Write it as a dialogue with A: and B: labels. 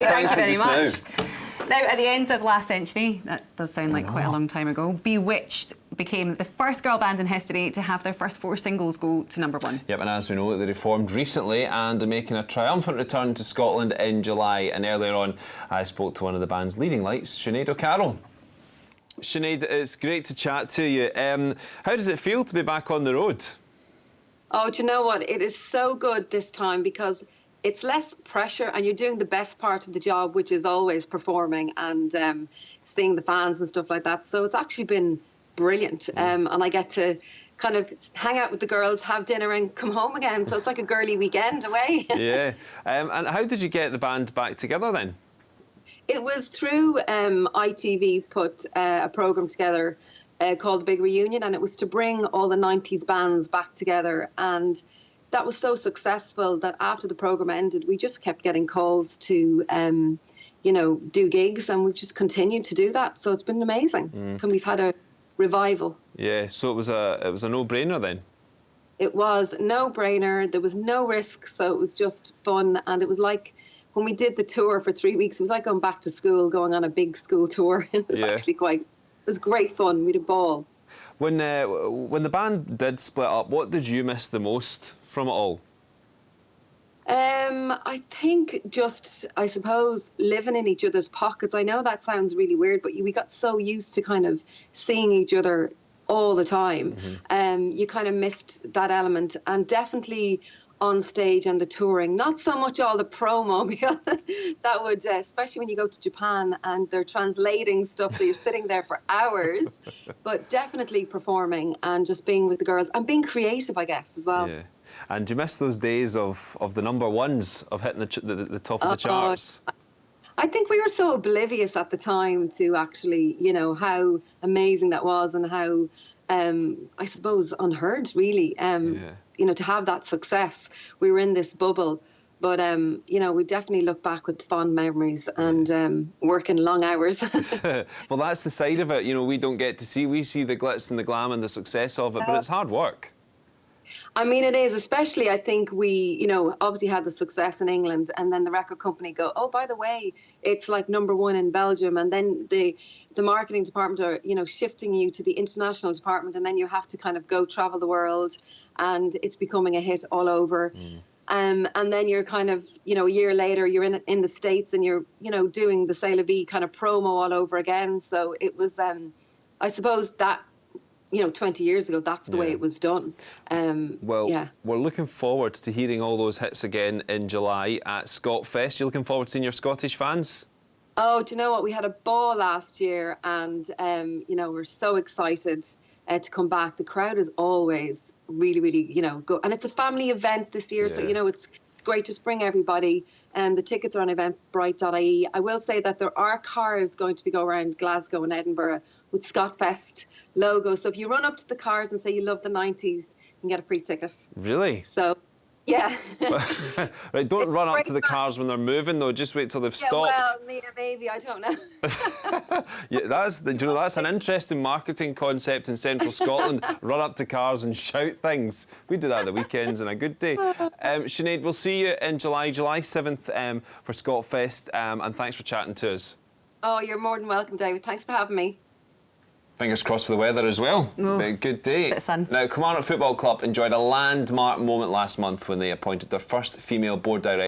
A: Thank you very much.
B: Now, at the end of last century, that does sound like quite a long time ago, Bewitched became the first girl band in history to have their first 4 singles go to #1.
A: Yep, and as we know, they reformed recently and are making a triumphant return to Scotland in July. And earlier on, I spoke to one of the band's leading lights, Sinead O'Carroll. Sinead, it's great to chat to you. How does it feel to be back on the road?
C: Oh, do you know what? It is so good this time because it's less pressure and you're doing the best part of the job, which is always performing and seeing the fans and stuff like that. So it's actually been brilliant. And I get to kind of hang out with the girls, have dinner and come home again. So it's like a girly weekend away.
A: Yeah. And how did you get the band back together then?
C: It was through ITV put a programme together called The Big Reunion, and it was to bring all the 90s bands back together. And that was so successful that after the programme ended, we just kept getting calls to, you know, do gigs, and we've just continued to do that. So it's been amazing. And we've had a revival.
A: Yeah, so it was a no-brainer then?
C: It was no-brainer. There was no risk, so it was just fun. And it was like when we did the tour for 3 weeks, it was like going back to school, going on a big school tour. It was actually it was great fun. We had a ball.
A: When the band did split up, what did you miss the most from it all?
C: I think just, I suppose, living in each other's pockets. I know that sounds really weird, but we got so used to kind of seeing each other all the time. You kind of missed that element, and definitely on stage and the touring, not so much all the promo, because that would, especially when you go to Japan and they're translating stuff, so you're sitting there for hours, but definitely performing and just being with the girls and being creative, I guess, as well.
A: Yeah. And do you miss those days of the #1s, of hitting the top of the charts?
C: I think we were so oblivious at the time to actually, you know, how amazing that was and how, I suppose, unheard, really. You know, to have that success. We were in this bubble, but, you know, we definitely look back with fond memories and working long hours.
A: Well, that's the side of it, you know, we don't get to see. We see the glitz and the glam and the success of it, but it's hard work.
C: I mean, it is, especially, I think we, you know, obviously had the success in England, and then the record company go, oh, by the way, it's like #1 in Belgium, and then the marketing department are, you know, shifting you to the international department, and then you have to kind of go travel the world, and it's becoming a hit all over. And then you're kind of, you know, a year later, you're in the States, and you're, you know, doing the C'est La Vie kind of promo all over again. So it was, I suppose that, you know, 20 years ago, that's the way it was done.
A: Well, we're looking forward to hearing all those hits again in July at Scotfest. You're looking forward to seeing your Scottish fans? Oh,
C: do you know what? We had a ball last year, and, you know, we're so excited to come back. The crowd is always really, really, you know, good. And it's a family event this year, so, you know, it's great. Just bring everybody. The tickets are on eventbrite.ie. I will say that there are cars going to be going around Glasgow and Edinburgh with Scotfest logos. So if you run up to the cars and say you love the 90s, you can get a free ticket.
A: Really?
C: So, yeah.
A: Right, don't run up to the cars when they're moving, though. Just wait till they've stopped.
C: Well, maybe, I don't know.
A: Yeah, do you know, that's an interesting marketing concept in central Scotland. Run up to cars and shout things. We do that at the weekends on a good day. Sinead, we'll see you in July 7th for Scotfest, and thanks for chatting to us.
C: Oh, you're more than welcome, David. Thanks for having me.
A: Fingers crossed for the weather as well. A good day.
B: Bit of sun.
A: Now, Kilmarnock Football Club enjoyed a landmark moment last month when they appointed their first female board director.